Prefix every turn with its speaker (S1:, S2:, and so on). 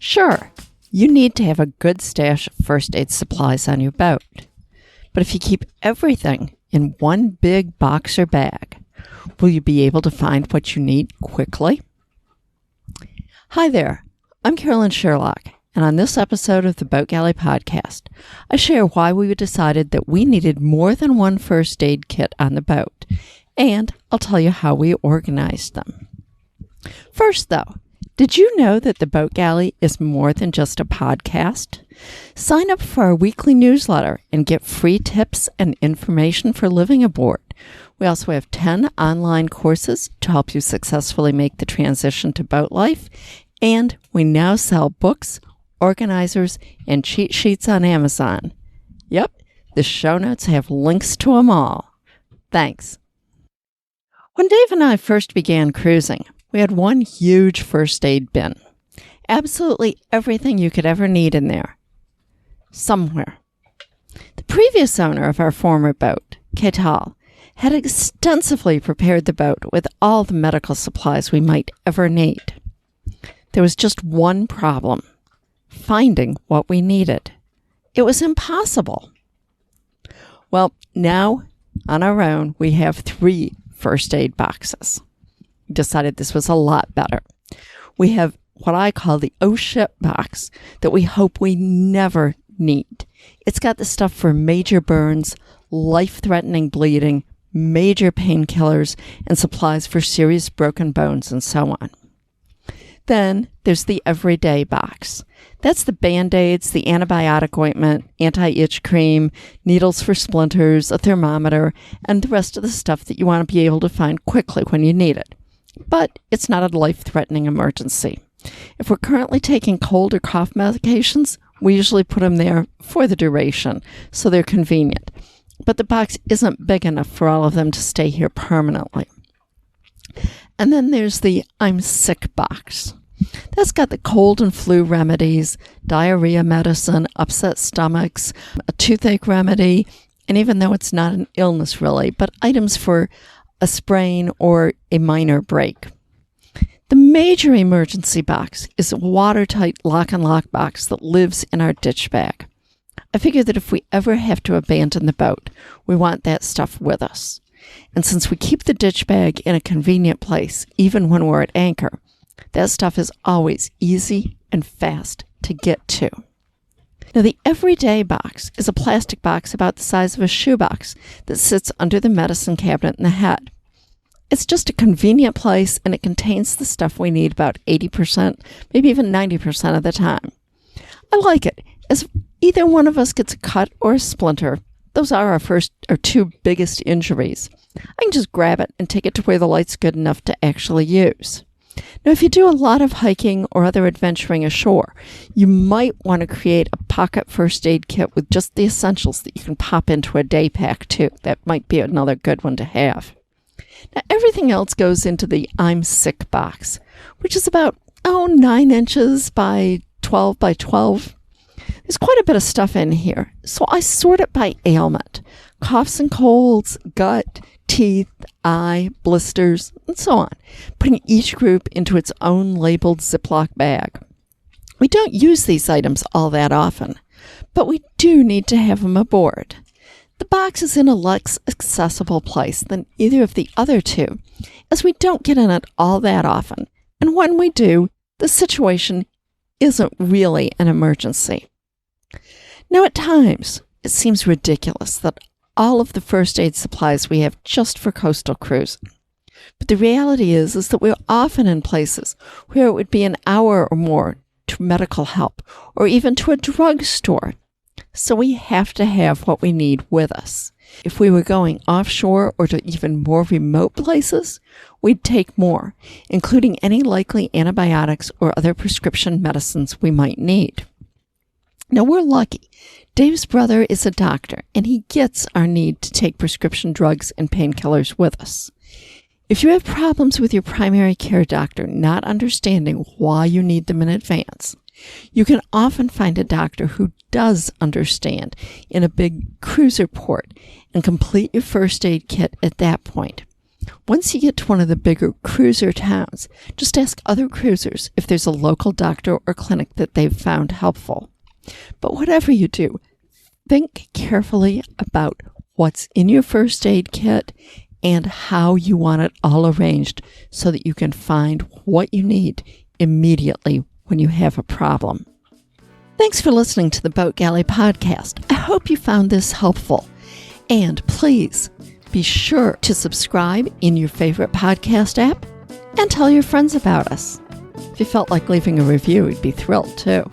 S1: Sure, you need to have a good stash of first aid supplies on your boat. But if you keep everything in one big box or bag, will you be able to find what you need quickly? Hi there, I'm Carolyn Sherlock, and on this episode of the Boat Galley Podcast, I share why we decided that we needed more than one first aid kit on the boat, and I'll tell you how we organized them. First, though, did you know that the Boat Galley is more than just a podcast? Sign up for our weekly newsletter and get free tips and information for living aboard. We also have 10 online courses to help you successfully make the transition to boat life, and we now sell books, organizers, and cheat sheets on Amazon. Yep, the show notes have links to them all. Thanks. When Dave and I first began cruising, we had one huge first aid bin. Absolutely everything you could ever need in there. Somewhere. The previous owner of our former boat, Ketal, had extensively prepared the boat with all the medical supplies we might ever need. There was just one problem: finding what we needed. It was impossible. Well, now, on our own, we have 3 first aid boxes. We decided this was a lot better. We have what I call the oh shit box that we hope we never need. It's got the stuff for major burns, life-threatening bleeding, major painkillers, and supplies for serious broken bones and so on. Then there's the everyday box. That's the Band-Aids, the antibiotic ointment, anti-itch cream, needles for splinters, a thermometer, and the rest of the stuff that you want to be able to find quickly when you need it. But it's not a life-threatening emergency. If we're currently taking cold or cough medications, we usually put them there for the duration, so they're convenient. But the box isn't big enough for all of them to stay here permanently. And then there's the I'm sick box. That's got the cold and flu remedies, diarrhea medicine, upset stomachs, a toothache remedy, and even though it's not an illness really, but items for a sprain or a minor break. The major emergency box is a watertight lock and lock box that lives in our ditch bag. I figure that if we ever have to abandon the boat, we want that stuff with us. And since we keep the ditch bag in a convenient place, even when we're at anchor, that stuff is always easy and fast to get to. Now, the everyday box is a plastic box about the size of a shoebox that sits under the medicine cabinet in the head. It's just a convenient place, and it contains the stuff we need about 80%, maybe even 90% of the time. I like it, as either one of us gets a cut or a splinter. Those are our first or 2 biggest injuries. I can just grab it and take it to where the light's good enough to actually use. Now, if you do a lot of hiking or other adventuring ashore, you might want to create a pocket first aid kit with just the essentials that you can pop into a day pack too. That might be another good one to have. Now, everything else goes into the I'm sick box, which is about 9 inches by 12 by 12. There's quite a bit of stuff in here, so I sort it by ailment: coughs and colds, gut, teeth, eye, blisters, and so on, putting each group into its own labeled Ziploc bag. We don't use these items all that often, but we do need to have them aboard. The box is in a less accessible place than either of the other 2, as we don't get in it all that often, and when we do, the situation isn't really an emergency. Now, at times, it seems ridiculous that all of the first aid supplies we have just for coastal cruising. But the reality is that we're often in places where it would be an hour or more to medical help or even to a drugstore. So we have to have what we need with us. If we were going offshore or to even more remote places, we'd take more, including any likely antibiotics or other prescription medicines we might need. Now, we're lucky. Dave's brother is a doctor, and he gets our need to take prescription drugs and painkillers with us. If you have problems with your primary care doctor not understanding why you need them in advance, you can often find a doctor who does understand in a big cruiser port and complete your first aid kit at that point. Once you get to one of the bigger cruiser towns, just ask other cruisers if there's a local doctor or clinic that they've found helpful. But whatever you do, think carefully about what's in your first aid kit and how you want it all arranged so that you can find what you need immediately when you have a problem. Thanks for listening to the Boat Galley Podcast. I hope you found this helpful. And please be sure to subscribe in your favorite podcast app and tell your friends about us. If you felt like leaving a review, we'd be thrilled too.